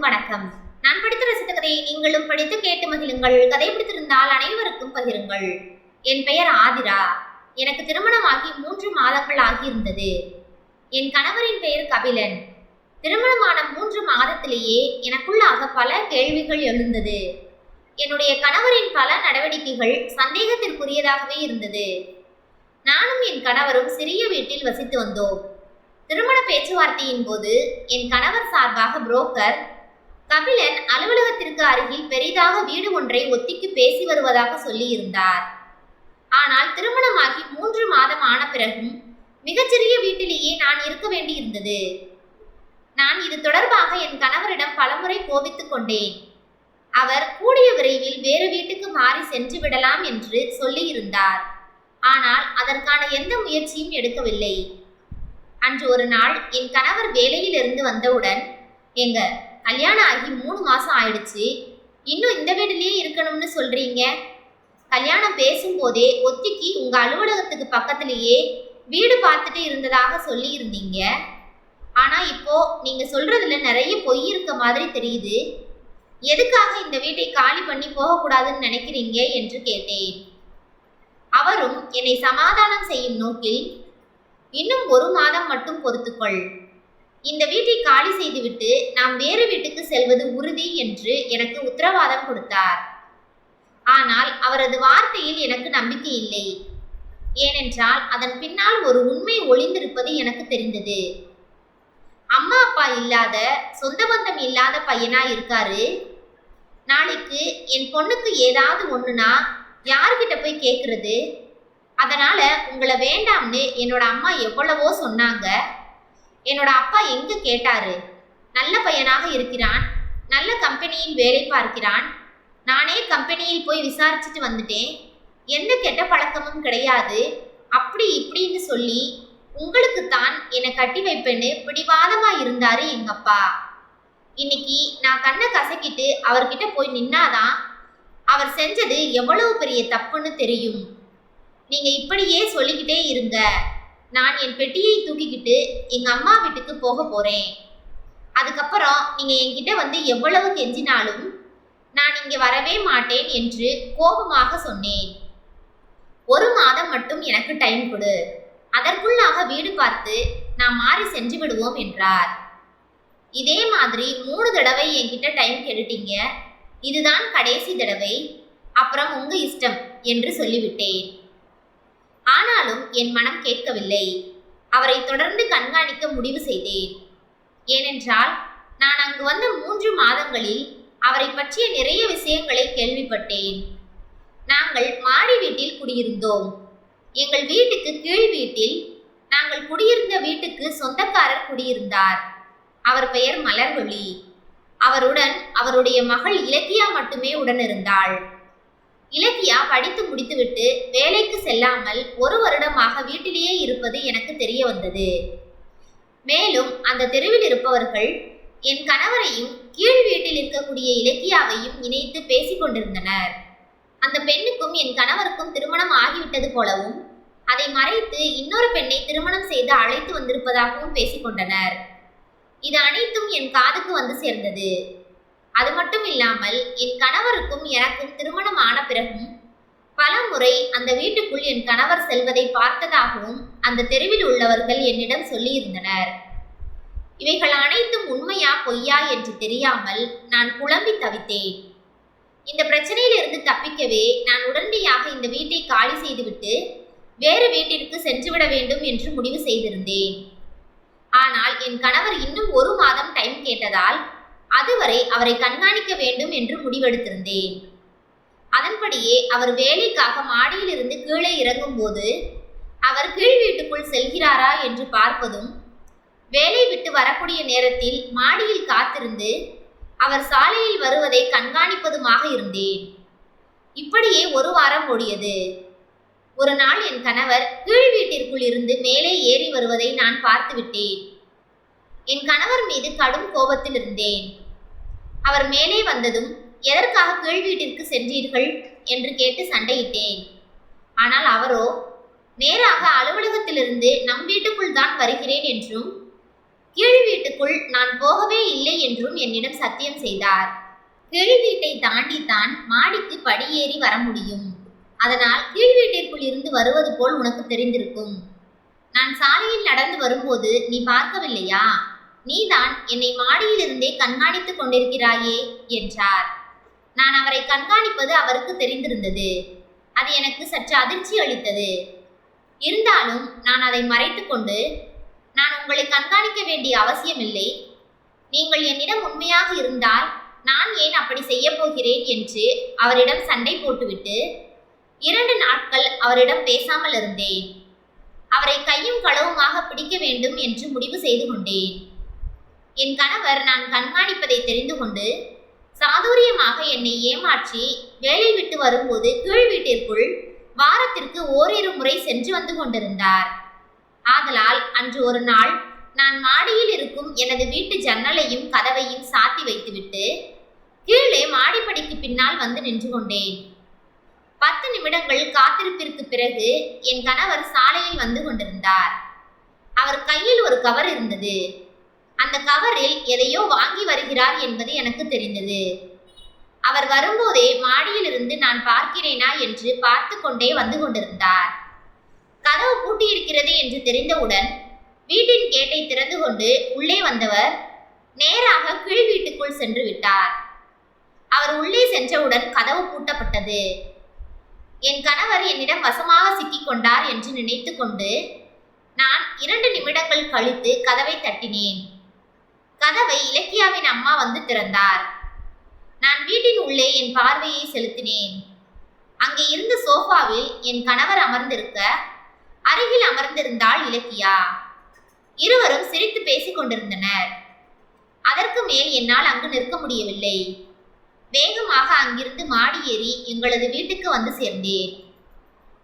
வணக்கம். நான் படித்து ரசித்த கதையை நீங்களும் படித்து கேட்டு மகிழுங்கள். கதை பிடித்திருந்தால் அனைவருக்கும் பகிருங்கள். என் பெயர் ஆதிரா. எனக்கு திருமணமாகி 3 மாதங்கள் ஆகியிருந்தது. என் கணவரின் பெயர் கபிலன். திருமணமான 3 மாதத்திலேயே எனக்குள்ளாக பல கேள்விகள் எழுந்தது. என்னுடைய கணவரின் பல நடவடிக்கைகள் சந்தேகத்திற்குரியதாகவே இருந்தது. நானும் என் கணவரும் சிறிய வீட்டில் வசித்து வந்தோம். திருமண பேச்சுவார்த்தையின் போது என் கணவர் சார்பாக புரோக்கர் கபிலன் அலுவலகத்திற்கு அருகில் பெரிதாக வீடு ஒன்றை ஒத்திக்கு பேசி வருவதாக சொல்லியிருந்தார். ஆனால் திருமணமாகி 3 மாதம் ஆன பிறகும் மிகச்சிறிய வீட்டிலேயே நான் இருக்க வேண்டியிருந்தது. நான் இது தொடர்பாக என் கணவரிடம் பலமுறை கோபித்துக் கொண்டேன். அவர் கூடிய விரைவில் வேறு வீட்டுக்கு மாறி சென்று விடலாம் என்று சொல்லியிருந்தார். ஆனால் அதற்கான எந்த முயற்சியும் எடுக்கவில்லை. அன்று ஒரு நாள் என் கணவர் வேலையில் இருந்து வந்தவுடன், எங்க கல்யாணம் ஆகி 3 மாசம் ஆயிடுச்சு, இன்னும் இந்த வீட்டிலேயே இருக்கணும்னு சொல்றீங்க? கல்யாணம் பேசும்போதே ஒத்திக்கு உங்க அலுவலகத்துக்கு பக்கத்திலேயே வீடு பார்த்துட்டு இருந்ததாக சொல்லி இருந்தீங்க. ஆனா இப்போ நீங்க சொல்றதுல நிறைய பொய் இருக்க மாதிரி தெரியுது. எதுக்காக இந்த வீட்டை காலி பண்ணி போகக்கூடாதுன்னு நினைக்கிறீங்க என்று கேட்டேன். அவரும் என்னை சமாதானம் செய்யும் நோக்கில், இன்னும் 1 மாதம் மட்டும் பொறுத்துக்கொள், இந்த வீட்டை காலி செய்துவிட்டு நாம் வேறு வீட்டுக்கு செல்வது உறுதி என்று எனக்கு உத்தரவாதம் கொடுத்தார். ஆனால் அவரது வார்த்தையில் எனக்கு நம்பிக்கை இல்லை. ஏனென்றால் அதன் பின்னால் ஒரு உண்மை ஒளிந்திருப்பது எனக்கு தெரிந்தது. அம்மா அப்பா இல்லாத, சொந்த பந்தம் இல்லாத பையனா இருக்காரு. நாளைக்கு என் பொண்ணுக்கு ஏதாவது ஒண்ணுனா யார்கிட்ட போய் கேட்கறது? அதனால உங்களை வேண்டாம்னு என்னோட அம்மா எவ்வளவோ சொன்னாங்க. என்னோட அப்பா எங்க கேட்டாரு? நல்ல பையனாக இருக்கிறான், நல்ல கம்பெனியில் வேலை பார்க்கிறான். நானே கம்பெனியில் போய் விசாரிச்சுட்டு வந்துட்டேன். எந்த கெட்ட பழக்கமும் கிடையாது, அப்படி இப்படின்னு சொல்லி உங்களுக்கு தான் என்னை கட்டி வைப்பேன்னு பிடிவாதமா இருந்தாரு எங்க அப்பா. இன்னைக்கு நான் கண்ணை கசக்கிட்டு அவர்கிட்ட போய் நின்னாதான் அவர் செஞ்சது எவ்வளவு பெரிய தப்புன்னு தெரியும். நீங்க இப்படியே சொல்லிக்கிட்டே இருங்க, நான் என் பெட்டியை தூக்கிக்கிட்டு எங்க அம்மா வீட்டுக்கு போக போறேன். அதுக்கப்புறம் நீங்க என்கிட்ட வந்து எவ்வளவு கெஞ்சினாலும் நான் இங்க வரவே மாட்டேன் என்று கோபமாக சொன்னேன். 1 மாதம் மட்டும் எனக்கு டைம் கொடு, அதற்குள்ளாக வீடு பார்த்து நான் மாறி சென்று விடுவோம் என்றார். இதே மாதிரி 3 தடவை என்கிட்ட டைம் கேட்டுட்டீங்க, இதுதான் கடைசி தடவை, அப்புறம் உங்க இஷ்டம் என்று சொல்லிவிட்டேன். ஆனாலும் என் மனம் கேட்கவில்லை. அவரை தொடர்ந்து கண்காணிக்க முடிவு செய்தேன். ஏனென்றால் நான் அங்கு வந்த 3 மாதங்களில் அவரை பற்றிய நிறைய விஷயங்களை கேள்விப்பட்டேன். நாங்கள் மாடி வீட்டில் குடியிருந்தோம். எங்கள் வீட்டுக்கு கீழ் வீட்டில் நாங்கள் குடியிருந்த வீட்டுக்கு சொந்தக்காரர் குடியிருந்தார். அவர் பெயர் மலர்வழி. அவருடன் அவருடைய மகள் இலக்கியா மட்டுமே உடனிருந்தாள். இலக்கியா படித்து முடித்துவிட்டு வேலைக்கு செல்லாமல் 1 வருடமாக வீட்டிலேயே இருப்பது எனக்கு தெரிய வந்தது. மேலும் அந்த தெருவில் இருப்பவர்கள் என் கணவரையும் கீழ் வீட்டில் இருக்கக்கூடிய இலக்கியாவையும் இணைத்து பேசிக் கொண்டிருந்தனர். அந்த பெண்ணுக்கும் என் கணவருக்கும் திருமணம் ஆகிவிட்டது போலவும் அதை மறைத்து இன்னொரு பெண்ணை திருமணம் செய்து அழைத்து வந்திருப்பதாகவும் பேசிக்கொண்டனர். இது அனைத்தும் என் காதுக்கு வந்து சேர்ந்தது. அது மட்டும் இல்லாமல் என் கணவருக்கும் எனக்கும் திருமணம் ஆன பிறகும் பல முறை அந்த வீட்டுக்குள் என் கணவர் செல்வதை பார்த்ததாகவும் அந்த தெருவில் உள்ளவர்கள் என்னிடம் சொல்லியிருந்தனர். இவைகள் அனைத்தும் உண்மையா பொய்யா என்று தெரியாமல் நான் குழம்பி தவித்தேன். இந்த பிரச்சனையிலிருந்து தப்பிக்கவே நான் உடனடியாக இந்த வீட்டை காலி செய்துவிட்டு வேறு வீட்டிற்கு சென்றுவிட வேண்டும் என்று முடிவு செய்திருந்தேன். ஆனால் என் கணவர் இன்னும் 1 மாதம் டைம் கேட்டதால் அதுவரை அவரை கண்காணிக்க வேண்டும் என்று முடிவெடுத்திருந்தேன். அதன்படியே அவர் வேலைக்காக மாடியில் இருந்து கீழே இறங்கும் போது அவர் கீழ் வீட்டுக்குள் செல்கிறாரா என்று பார்ப்பதும், வேலை விட்டு வரக்கூடிய நேரத்தில் மாடியில் காத்திருந்து அவர் சாலையில் வருவதை கண்காணிப்பதுமாக இருந்தேன். இப்படியே 1 வாரம் ஓடியது. ஒரு நாள் என் கணவர் கீழ் வீட்டிற்குள் இருந்து மேலே ஏறி வருவதை நான் பார்த்துவிட்டேன். என் கணவர் மீது கடும் கோபத்தில் இருந்தேன். அவர் மேலே வந்ததும், எதற்காக கீழ் வீட்டிற்கு சென்றீர்கள் என்று கேட்டு சண்டையிட்டேன். ஆனால் அவரோ நேராக அலுவலகத்திலிருந்து நம் வீட்டுக்குள் தான் வருகிறேன் என்றும் கீழ் வீட்டுக்குள் நான் போகவே இல்லை என்றும் என்னிடம் சத்தியம் செய்தார். கீழ் வீட்டை தாண்டித்தான் மாடிக்கு படியேறி வர முடியும். அதனால் கீழ் வீட்டிற்குள் இருந்து வருவது போல் உனக்கு தெரிந்திருக்கும். நான் சாலையில் நடந்து வரும்போது நீ பார்க்கவில்லையா? நீதான் என்னை மாடியிலிருந்தே கண்காணித்துக் கொண்டிருக்கிறாயே என்றார். நான் அவரை கண்காணிப்பது அவருக்கு தெரிந்திருந்தது. அது எனக்கு சற்று அதிர்ச்சி அளித்தது. இருந்தாலும் நான் அதை மறைத்துக் கொண்டு, நான் உங்களை கண்காணிக்க வேண்டிய அவசியமில்லை, நீங்கள் என்னிடம் உண்மையாக இருந்தால் நான் ஏன் அப்படி செய்ய போகிறேன் என்று அவரிடம் சண்டை போட்டுவிட்டு 2 நாட்கள் அவரிடம் பேசாமல் இருந்தேன். அவரை கையும் களவுமாக பிடிக்க வேண்டும் என்று முடிவு செய்து கொண்டேன். என் கணவர் நான் கண்காணிப்பதை தெரிந்து கொண்டு சாதுரியமாக என்னை ஏமாற்றி வேலை விட்டு வரும்போது கீழ் வீட்டிற்குள் வாரத்திற்கு ஓரிரு முறை சென்று வந்து கொண்டிருந்தார். ஆதலால் அன்று ஒரு நாள் நான் மாடியில் இருக்கும் எனது வீட்டு ஜன்னலையும் கதவையும் சாத்தி வைத்துவிட்டு கீழே மாடிப்படிக்கு பின்னால் வந்து நின்று கொண்டேன். 10 நிமிடங்கள் காத்திருப்பிற்கு பிறகு என் கணவர் சாலையில் வந்து கொண்டிருந்தார். அவர் கையில் ஒரு கவர் இருந்தது. அந்த கவரில் எதையோ வாங்கி வருகிறார் என்பது எனக்கு தெரிந்தது. அவர் வரும்போதே மாடியிலிருந்து நான் பார்க்கிறேனா என்று பார்த்து கொண்டே வந்து கொண்டிருந்தார். கதவு பூட்டியிருக்கிறது என்று தெரிந்தவுடன் வீட்டின் கேட்டை திறந்து கொண்டு உள்ளே வந்தவர் நேராக கீழ் வீட்டுக்குள் சென்று விட்டார். அவர் உள்ளே சென்றவுடன் கதவு பூட்டப்பட்டது. என் கணவர் என்னிடம் வசமாக சிக்கிக் கொண்டார் என்று நினைத்து கொண்டு நான் 2 நிமிடங்கள் கழித்து கதவை தட்டினேன். கதவை இலக்கியாவின் அம்மா வந்து திறந்தார். நான் வீட்டின் உள்ளே என் பார்வையை செலுத்தினேன். அங்கே இருந்த சோஃபாவில் என் கணவர் அமர்ந்திருக்க அருகில் அமர்ந்திருந்தாள் இலக்கியா. இருவரும் சிரித்து பேசிக் கொண்டிருந்தனர். அதற்கு மேல் என்னால் அங்கு நிற்க முடியவில்லை. வேகமாக அங்கிருந்து மாடி ஏறி எங்களது வீட்டுக்கு வந்து சேர்ந்தேன்.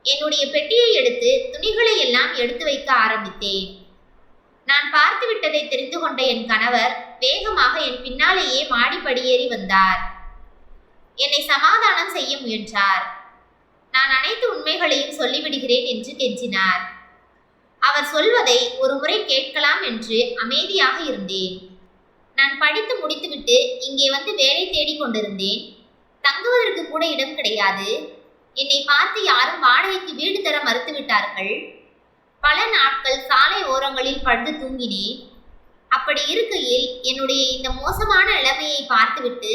என்னுடைய பெட்டியை எடுத்து துணிகளை எல்லாம் எடுத்து வைக்க ஆரம்பித்தேன். நான் பார்த்து விட்டதை தெரிந்து கொண்ட என் கணவர் வேகமாக என் பின்னாலேயே மாடிப்படியேறி வந்தார். என்னை சமாதானம் செய்ய முயன்றார். நான் அனைத்து உண்மைகளையும் சொல்லிவிடுகிறேன் என்று கெஞ்சினார். அவர் சொல்வதை ஒரு முறை கேட்கலாம் என்று அமைதியாக இருந்தேன். நான் படித்து முடித்துவிட்டு இங்கே வந்து வேலை தேடிக் கொண்டிருந்தேன். தங்குவதற்கு கூட இடம் கிடையாது. என்னை பார்த்து யாரும் வாடகைக்கு வீடு தர மறுத்துவிட்டார்கள். பல நாட்கள் சாலை ஓரங்களில் படுத்து தூங்கினேன். அப்படி இருக்கையில் என்னுடைய இந்த மோசமான நிலைமையை பார்த்துவிட்டு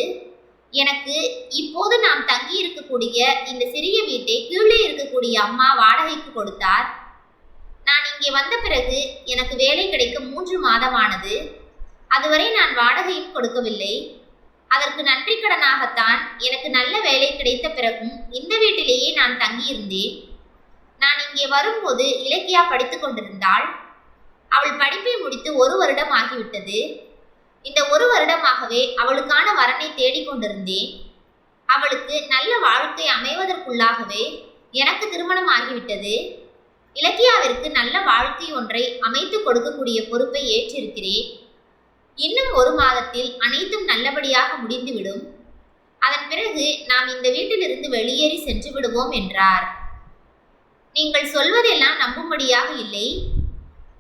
எனக்கு இப்போது நாம் தங்கி இருக்கக்கூடிய இந்த சிறிய வீட்டை கீழே இருக்கக்கூடிய அம்மா வாடகைக்கு கொடுத்தார். நான் இங்கே வந்த பிறகு எனக்கு வேலை கிடைக்க 3 மாதமானது. அதுவரை நான் வாடகையும் கொடுக்கவில்லை. அதற்கு நன்றி கடனாகத்தான் எனக்கு நல்ல வேலை கிடைத்த பிறகும் இந்த வீட்டிலேயே நான் தங்கியிருந்தேன். நான் இங்கே வரும்போது இலக்கியா படித்து கொண்டிருந்தாள். அவள் படிப்பை முடித்து 1 வருடம் ஆகிவிட்டது. இந்த 1 வருடமாகவே அவளுக்கான வரனை தேடிக்கொண்டிருந்தேன். அவளுக்கு நல்ல வாழ்க்கை அமைவதற்குள்ளாகவே எனக்கு திருமணம் ஆகிவிட்டது. இலக்கியாவிற்கு நல்ல வாழ்க்கை ஒன்றை அமைத்து கொடுக்கக்கூடிய பொறுப்பை ஏற்றிருக்கிறேன். இன்னும் 1 மாதத்தில் அனைத்தும் நல்லபடியாக முடிந்துவிடும். அதன் பிறகு நாம் இந்த வீட்டிலிருந்து வெளியேறி சென்று விடுவோம் என்றார். நீங்கள் சொல்வதெல்லாம் நம்பும்படியாக இல்லை.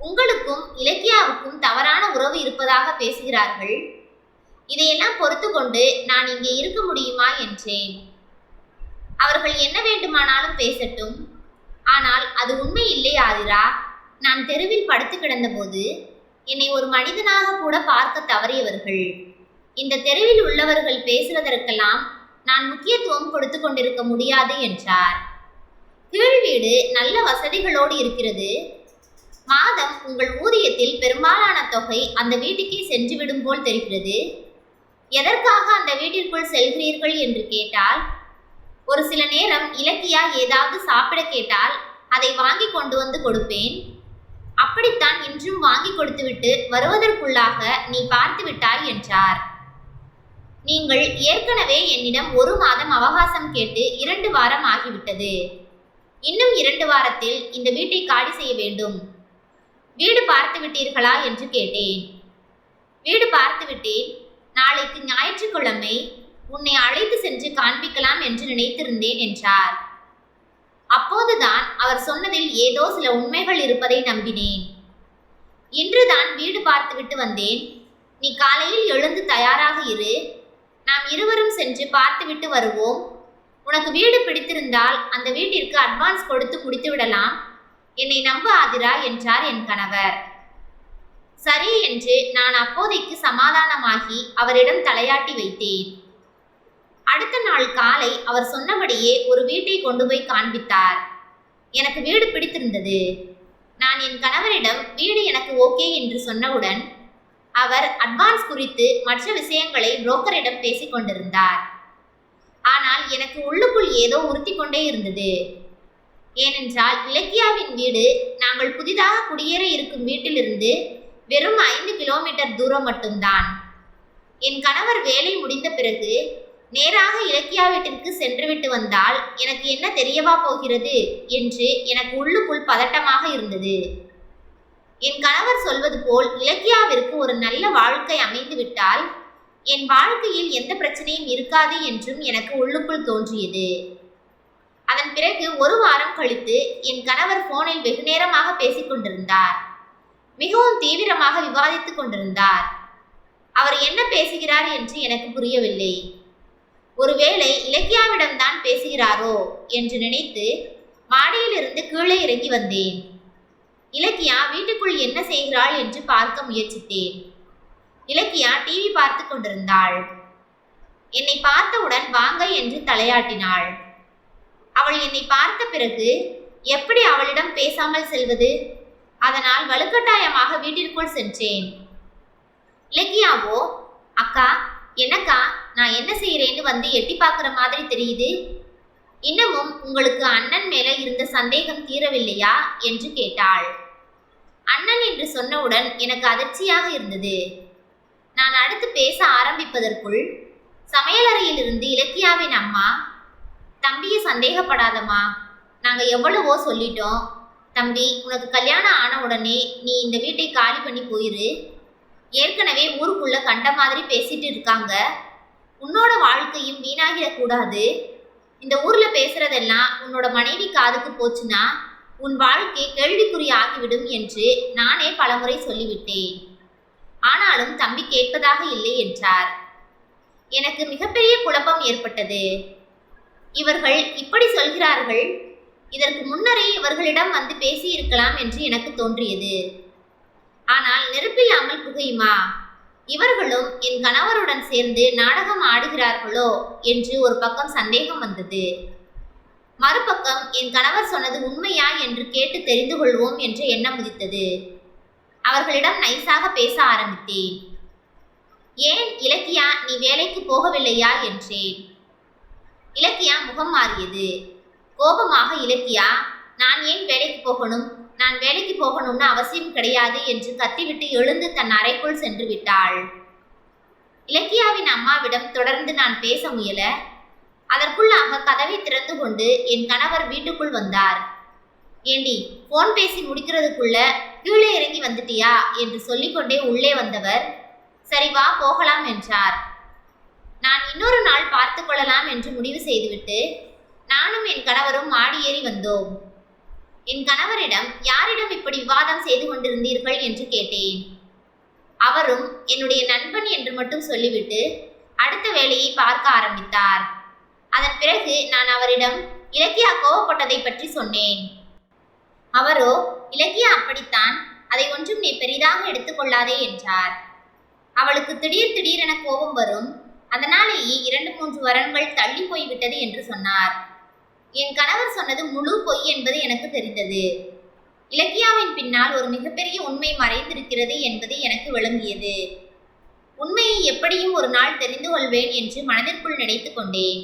உங்களுக்கும் இலக்கியாவுக்கும் தவறான உறவு இருப்பதாக பேசுகிறார்கள். இதையெல்லாம் பொறுத்து கொண்டு நான் இங்கே இருக்க முடியுமா என்றேன். அவர்கள் என்ன வேண்டுமானாலும் பேசட்டும். ஆனால் அது உண்மை இல்லை ஆதிரா. நான் தெருவில் படுத்து கிடந்தபோது என்னை ஒரு மனிதனாக கூட பார்க்க தவறியவர்கள். இந்த தெருவில் உள்ளவர்கள் பேசுவதற்கெல்லாம் நான் முக்கியத்துவம் கொடுத்து கொண்டிருக்க முடியாது என்றார். கீழ் வீடு நல்ல வசதிகளோடு இருக்கிறது. மாதம் உங்கள் ஊதியத்தில் பெரும்பாலான தொகை அந்த வீட்டுக்கே சென்றுவிடும் போல் தெரிகிறது. எதற்காக அந்த வீட்டிற்குள் செல்கிறீர்கள் என்று கேட்டால், ஒரு சில நேரம் இலக்கியா ஏதாவது சாப்பிட கேட்டால் அதை வாங்கி கொண்டு வந்து கொடுப்பேன். அப்படித்தான் இன்றும் வாங்கி கொடுத்துவிட்டு வருவதற்குள்ளாக நீ பார்த்து விட்டாய் என்றார். நீங்கள் ஏற்கனவே என்னிடம் 1 மாதம் அவகாசம் கேட்டு 2 வாரம் ஆகிவிட்டது. இன்னும் 2 வாரத்தில் இந்த வீட்டை காலி செய்ய வேண்டும். வீடு பார்த்து விட்டீர்களா என்று கேட்டேன். வீடு பார்த்து விட்டேன். நாளைக்கு ஞாயிற்றுக்கிழமை உன்னை அழைத்து சென்று காண்பிக்கலாம் என்று நினைத்திருந்தேன் என்றார். அப்போதுதான் அவர் சொன்னதில் ஏதோ சில உண்மைகள் இருப்பதை நம்பினேன். இன்றுதான் வீடு பார்த்துவிட்டு வந்தேன். நீ காலையில் எழுந்து தயாராக இரு. நாம் இருவரும் சென்று பார்த்துவிட்டு வருவோம். உனக்கு வீடு பிடித்திருந்தால் அந்த வீட்டிற்கு அட்வான்ஸ் கொடுத்து முடித்து விடலாம். என்னை நம்ப ஆதிரா என்றார் என் கணவர். சரி என்று நான் அப்போதைக்கு சமாதானமாகி அவரிடம் தலையாட்டி வைத்தேன். அடுத்த நாள் காலை அவர் சொன்னபடியே ஒரு வீட்டை கொண்டு போய் காண்பித்தார். எனக்கு வீடு பிடித்திருந்தது. நான் என் கணவரிடம் வீடு எனக்கு ஓகே என்று சொன்னவுடன் அவர் அட்வான்ஸ் குறித்து மற்ற விஷயங்களை புரோக்கரிடம் பேசிக் கொண்டிருந்தார். ஆனால் எனக்கு உள்ளுக்குள் ஏதோ உறுத்தி கொண்டே இருந்தது. ஏனென்றால் இலக்கியாவின் வீடு நாங்கள் புதிதாக குடியேற இருக்கும் வீட்டிலிருந்து வெறும் 5 கிலோமீட்டர் தூரம் மட்டும்தான். என் கணவர் வேலை முடிந்த பிறகு நேராக இலக்கியா வீட்டிற்கு சென்றுவிட்டு வந்தால் எனக்கு என்ன தெரியவா போகிறது என்று எனக்கு உள்ளுக்குள் பதட்டமாக இருந்தது. என் கணவர் சொல்வது போல் இலக்கியாவிற்கு ஒரு நல்ல வாழ்க்கை அமைந்து விட்டால் என் வாழ்க்கையில் எந்த பிரச்சனையும் இருக்காது என்றும் எனக்கு உள்ளுக்குள் தோன்றியது. அதன் பிறகு ஒரு வாரம் கழித்து என் கணவர் போனில் வெகு நேரமாக பேசிக் கொண்டிருந்தார். மிகவும் தீவிரமாக விவாதித்துக் கொண்டிருந்தார். அவர் என்ன பேசுகிறார் என்று எனக்கு புரியவில்லை. ஒருவேளை இலக்கியாவிடம்தான் பேசுகிறாரோ என்று நினைத்து மாடியிலிருந்து கீழே இறங்கி வந்தேன். இலக்கியா வீட்டுக்குள் என்ன செய்கிறாள் என்று பார்க்க முயற்சித்தேன். இலக்கியா டிவி பார்த்து கொண்டிருந்தாள். என்னை பார்த்தவுடன் வாங்க என்று தலையாட்டினாள். அவள் என்னை பார்த்த பிறகு எப்படி அவளிடம் பேசாமல் செல்வது? அதனால் வலுக்கட்டாயமாக வீட்டிற்குள் சென்றேன். இலக்கியாவோ, அக்கா என்னக்கா நான் என்ன செய்கிறேன்னு வந்து எட்டி பார்க்குற மாதிரி தெரியுது. இன்னமும் உங்களுக்கு அண்ணன் மேல இருந்த சந்தேகம் தீரவில்லையா என்று கேட்டாள். அண்ணன் என்று சொன்னவுடன் எனக்கு அதிர்ச்சியாக இருந்தது. நான் அடுத்து பேச ஆரம்பிப்பதற்குள் சமையலறையில் இருந்து இலக்கியாவின் அம்மா, தம்பியை சந்தேகப்படாதம்மா, நாங்க எவ்வளவோ சொல்லிட்டோம். தம்பி, உனக்கு கல்யாணம் ஆன உடனே நீ இந்த வீட்டை காலி பண்ணி போயிரு. ஏற்கனவே ஊருக்குள்ள கண்ட மாதிரி பேசிட்டு இருக்காங்க. உன்னோட வாழ்க்கையும் வீணாகிடக்கூடாது. இந்த ஊர்ல பேசுறதெல்லாம் உன்னோட மனைவி காதுக்கு போச்சுன்னா உன் வாழ்க்கை கேள்விக்குறி ஆகிவிடும் என்று நானே பலமுறை சொல்லிவிட்டேன். ஆனாலும் தம்பி கேட்பதாக இல்லை என்றார். எனக்கு மிகப்பெரிய குழப்பம் ஏற்பட்டது. இவர்கள் இப்படி சொல்கிறார்கள், இதற்கு முன்னரே இவர்களிடம் வந்து பேசி இருக்கலாம் என்று எனக்கு தோன்றியது. ஆனால் நெருப்பில்லாமல் புகையுமா? இவர்களும் என் கணவருடன் சேர்ந்து நாடகம் ஆடுகிறார்களோ என்று ஒரு பக்கம் சந்தேகம் வந்தது. மறுபக்கம் என் கணவர் சொன்னது உண்மையா என்று கேட்டு தெரிந்து கொள்வோம் என்ற எண்ணம் உதித்தது. அவர்களிடம் நைசாக பேச ஆரம்பித்தேன். ஏன் இலக்கியா, நீ வேலைக்கு போகவில்லையா என்றேன். இலக்கியா முகம் மாறியது. கோபமாக, இலக்கியா, நான் ஏன் வேலைக்கு போகணும்? நான் வேலைக்கு போகணும்னு அவசியம் கிடையாது என்று கத்திவிட்டு எழுந்து தன் அறைக்குள் சென்று விட்டாள். இலக்கியாவின் அம்மாவிடம் தொடர்ந்து நான் பேச முயல, அதற்குள்ளாக கதவை திறந்து கொண்டு என் கணவர் வீட்டுக்குள் வந்தார். ஏண்டி, போன் பேசி முடிக்கிறதுக்குள்ள கீழே இறங்கி வந்துட்டியா என்று சொல்லிக்கொண்டே உள்ளே வந்தவர், சரி வா போகலாம் என்றார். நான் இன்னொரு நாள் பார்த்து கொள்ளலாம் என்று முடிவு செய்துவிட்டு நானும் என் கணவரும் மாடி ஏறி வந்தோம். என் கணவரிடம் யாரிடம் இப்படி விவாதம் செய்து கொண்டிருந்தீர்கள் என்று கேட்டேன். அவரும் என்னுடைய நண்பன் என்று மட்டும் சொல்லிவிட்டு அடுத்த வேலையை பார்க்க ஆரம்பித்தார். அதன் பிறகு நான் அவரிடம் இலக்கியா கோவப்பட்டதை பற்றி சொன்னேன். அவரோ, இலக்கியா அப்படித்தான், அதை ஒன்றும் நீ பெரிதாக எடுத்துக்கொள்ளாதே என்றார். அவளுக்கு திடீரென கோபம் வரும், அதனாலேயே 2-3 வருடங்கள் தள்ளி போய்விட்டது என்று சொன்னார். என் கணவர் சொன்னது முழு பொய் என்பது எனக்கு தெரிந்தது. இலக்கியாவின் பின்னால் ஒரு மிகப்பெரிய உண்மை மறைந்திருக்கிறது என்பது எனக்கு விளங்கியது. உண்மையை எப்படியும் ஒரு நாள் தெரிந்து கொள்வேன் என்று மனதிற்குள் நினைத்து கொண்டேன்.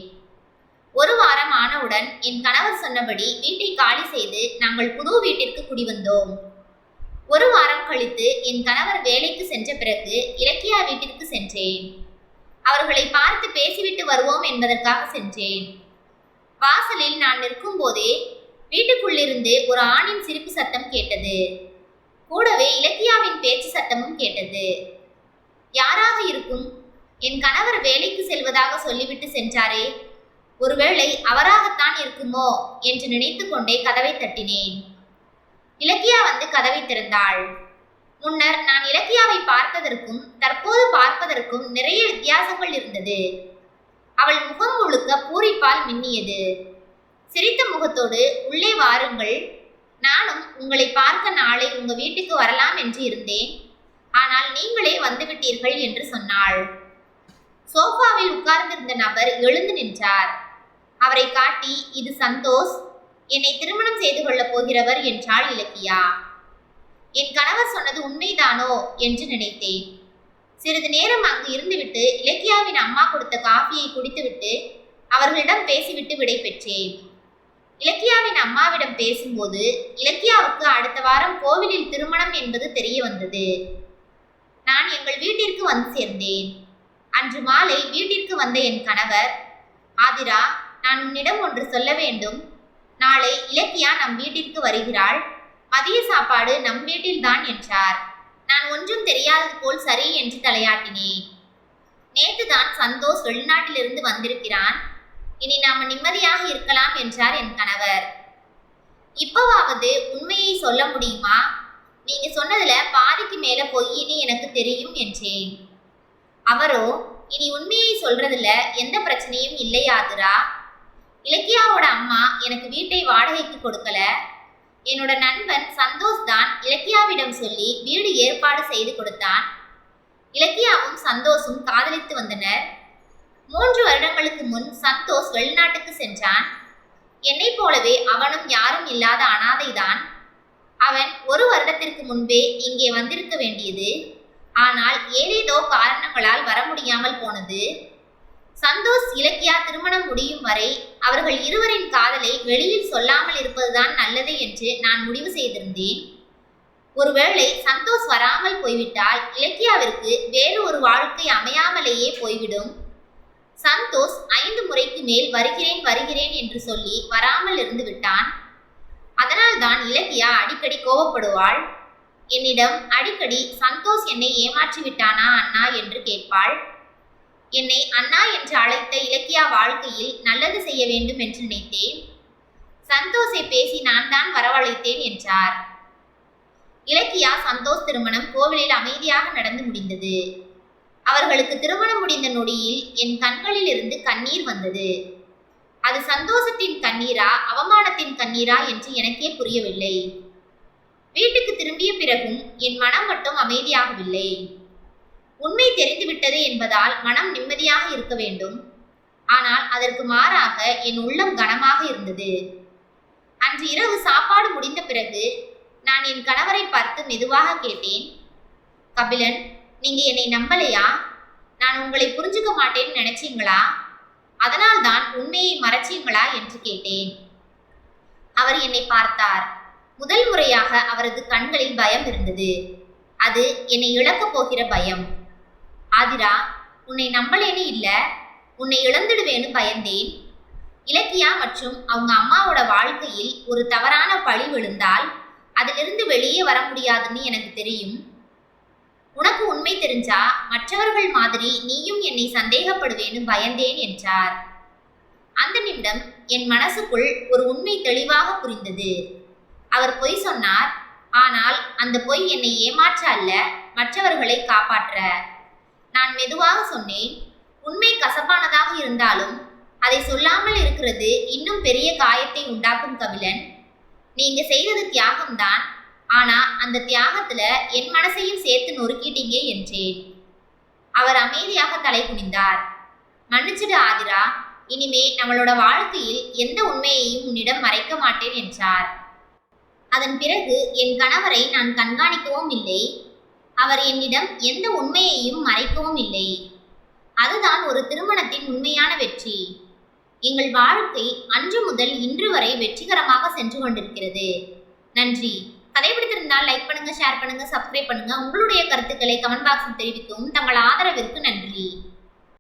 ஒரு வாரம் ஆனவுடன் என் கணவர் சொன்னபடி வீட்டை காலி செய்து நாங்கள் புது வீட்டிற்கு குடிவந்தோம். ஒரு வாரம் கழித்து என் கணவர் வேலைக்கு சென்ற பிறகு இலக்கியா வீட்டிற்கு சென்றேன். அவர்களை பார்த்து பேசிவிட்டு வருவோம் என்பதற்காக சென்றேன். வாசலில் நான் நிற்கும் போதே வீட்டுக்குள்ளிருந்து ஒரு ஆணின் சிரிப்பு சத்தம் கேட்டது. கூடவே இலக்கியாவின் பேச்சு சத்தமும் கேட்டது. யாராக இருக்கும்? என் கணவர் வேலைக்கு செல்வதாக சொல்லிவிட்டு சென்றாரே, ஒருவேளை அவராகத்தான் இருக்குமோ என்று நினைத்து கொண்டே கதவை தட்டினேன். இலக்கியா வந்து கதவை திறந்தாள். முன்னர் நான் இலக்கியாவை பார்த்ததற்கும் தற்போது பார்ப்பதற்கும் நிறைய வித்தியாசங்கள் இருந்தது. அவள் முகம் முழுக்க பூரிப்பால் மின்னியது. சிரித்த முகத்தோடு, உள்ளே வாருங்கள், நானும் உங்களை பார்க்க நாளை உங்க வீட்டுக்கு வரலாம் என்று இருந்தேன். ஆனால் நீங்களே வந்துவிட்டீர்கள் என்று சொன்னாள். சோஃபாவில் உட்கார்ந்திருந்த நபர் எழுந்து நின்றார். அவரை காட்டி, இது சந்தோஷ், என்னை திருமணம் செய்து கொள்ளப் போகிறவர் என்றாள் இலக்கியா. என் கணவர் சொன்னது உண்மைதானோ என்று நினைத்தேன். சிறிது நேரம் அங்கு இருந்துவிட்டு இலக்கியாவின் அம்மா கொடுத்த காஃபியை குடித்துவிட்டு அவர்களிடம் பேசிவிட்டு விடை பெற்றேன். இலக்கியாவின் அம்மாவிடம் பேசும்போது இலக்கியாவுக்கு அடுத்த வாரம் கோவிலில் திருமணம் என்பது தெரிய வந்தது. நான் எங்கள் வீட்டிற்கு வந்து சேர்ந்தேன். அன்று மாலை வீட்டிற்கு வந்த என் கணவர், ஆதிரா, நான் உன்னிடம் ஒன்று சொல்ல வேண்டும். நாளை இலக்கியா நம் வீட்டிற்கு வருகிறாள். மதிய சாப்பாடு நம் வீட்டில்தான் என்றார். நான் ஒன்றும் தெரியாதது போல் சரி என்று தலையாட்டினேன். நேற்றுதான் சந்தோஷ் வெளிநாட்டிலிருந்து வந்திருக்கிறான். இனி நாம நிம்மதியாக இருக்கலாம் என்றார் என் கணவர். இப்பவாவது உண்மையை சொல்ல முடியுமா? நீங்க சொன்னதுல பாதிக்கு மேல பொய்யின்னு எனக்கு தெரியும் என்றேன். அவரோ, இனி உண்மையை சொல்றதுல எந்த பிரச்சனையும் இல்லை ஆதிரா. இலக்கியாவோட அம்மா எனக்கு வீட்டை வாடகைக்கு கொடுக்கல. என்னோட நண்பன் சந்தோஷ் தான் இலக்கியாவிடம் சொல்லி வீடு ஏற்பாடு செய்து கொடுத்தான். இலக்கியாவும் சந்தோஷும் காதலித்து வந்தனர். 3 வருடங்களுக்கு முன் சந்தோஷ் வெளிநாட்டுக்கு சென்றான். என்னை போலவே அவனும் யாரும் இல்லாத அனாதைதான். அவன் 1 வருடத்திற்கு முன்பே இங்கே வந்திருக்க வேண்டியது. ஆனால் ஏதேதோ காரணங்களால் வர முடியாமல் போனது. சந்தோஷ் இலக்கியா திருமணம் முடியும் வரை அவர்கள் இருவரின் காதலை வெளியில் சொல்லாமல் இருப்பதுதான் நல்லது என்று நான் முடிவு செய்திருந்தேன். ஒருவேளை சந்தோஷ் வராமல் போய்விட்டால் இலக்கியாவிற்கு வேறு ஒரு வாழ்க்கை அமையாமலேயே போய்விடும். சந்தோஷ் 5 முறைக்கு மேல் வருகிறேன் வருகிறேன் என்று சொல்லி வராமல் இருந்து விட்டான். அதனால்தான் இலக்கியா அடிக்கடி கோபப்படுவாள். என்னிடம் அடிக்கடி சந்தோஷ் என்னை ஏமாற்றி விட்டானா அண்ணா என்று கேட்பாள். என்னை அண்ணா என்று அழைத்த இலக்கியா வாழ்க்கையில் நல்லது செய்ய வேண்டும் என்று நினைத்தேன். சந்தோஷை பேசி நான் தான் வரவழைத்தேன் என்றார். இலக்கியா சந்தோஷ் திருமணம் கோவிலில் அமைதியாக நடந்து முடிந்தது. அவர்களுக்கு திருமணம் முடிந்த நொடியில் என் கண்களில் இருந்து கண்ணீர் வந்தது. அது சந்தோஷத்தின் கண்ணீரா அவமானத்தின் கண்ணீரா என்று எனக்கே புரியவில்லை. வீட்டுக்கு திரும்பிய பிறகும் என் மனம் மட்டும் அமைதியாகவில்லை. உண்மை தெரிந்துவிட்டது என்பதால் மனம் நிம்மதியாக இருக்க வேண்டும். ஆனால் அதற்கு மாறாக என் உள்ளம் கனமாக இருந்தது. அன்று இரவு சாப்பாடு முடிந்த பிறகு நான் என் கணவரை பார்த்து மெதுவாக கேட்டேன், கபிலன், நீங்க என்னை நம்பலையா? நான் உங்களை புரிஞ்சுக்க மாட்டேன்னு நினைச்சீங்களா? அதனால் தான் உண்மையை மறைச்சீங்களா என்று கேட்டேன். அவர் என்னை பார்த்தார். முதல் முறையாக அவரது கண்களில் பயம் இருந்தது. அது என்னை இழக்கப் போகிற பயம். ஆதிரா, உன்னை நம்பலேன்னு இல்ல, உன்னை இழந்துடுவேன்னு பயந்தேன். இலக்கியா மற்றும் அவங்க அம்மாவோட வாழ்க்கையில் ஒரு தவறான பழி விழுந்தால் அதிலிருந்து வெளியே வர முடியாதுன்னு எனக்கு தெரியும். உனக்கு உண்மை தெரிஞ்சா மற்றவர்கள் மாதிரி நீயும் என்னை சந்தேகப்படுவேன்னு பயந்தேன் என்றார். அந்த நிமிடம் என் மனசுக்குள் ஒரு உண்மை தெளிவாக புரிந்தது. அவர் பொய் சொன்னார். ஆனால் அந்த பொய் என்னை ஏமாற்ற அல்ல, மற்றவர்களை காப்பாற்ற. நான் மெதுவாக சொன்னேன், உண்மை கசப்பானதாக இருந்தாலும் அதை சொல்லாமல் இருக்கிறது இன்னும் பெரிய காயத்தை உண்டாக்கும் கபிலன். நீங்க செய்தது தியாகம்தான். ஆனா அந்த தியாகத்துல என் மனசையும் சேர்த்து நொறுக்கிட்டீங்க என்றேன். அவர் அமைதியாக தலை குனிந்தார். மன்னிச்சிடு ஆதிரா, இனிமே நம்மளோட வாழ்க்கையில் எந்த உண்மையையும் உன்னிடம் மறைக்க மாட்டேன் என்றார். அதன் பிறகு என் கணவரை நான் கண்காணிக்கவும் இல்லை. அவர் என்னிடம் எந்த உண்மையையும் மறைக்கவும் இல்லை. அதுதான் ஒரு திருமணத்தின் உண்மையான வெற்றி. எங்கள் வாழ்க்கை அன்று முதல் இன்று வரை வெற்றிகரமாக சென்று கொண்டிருக்கிறது. நன்றி. கதை பிடித்திருந்தால் லைக் பண்ணுங்க, ஷேர் பண்ணுங்க, சப்ஸ்கிரைப் பண்ணுங்க. உங்களுடைய கருத்துக்களை கமெண்ட் பாக்ஸில் தெரிவிக்கவும். தங்கள் ஆதரவிற்கு நன்றி.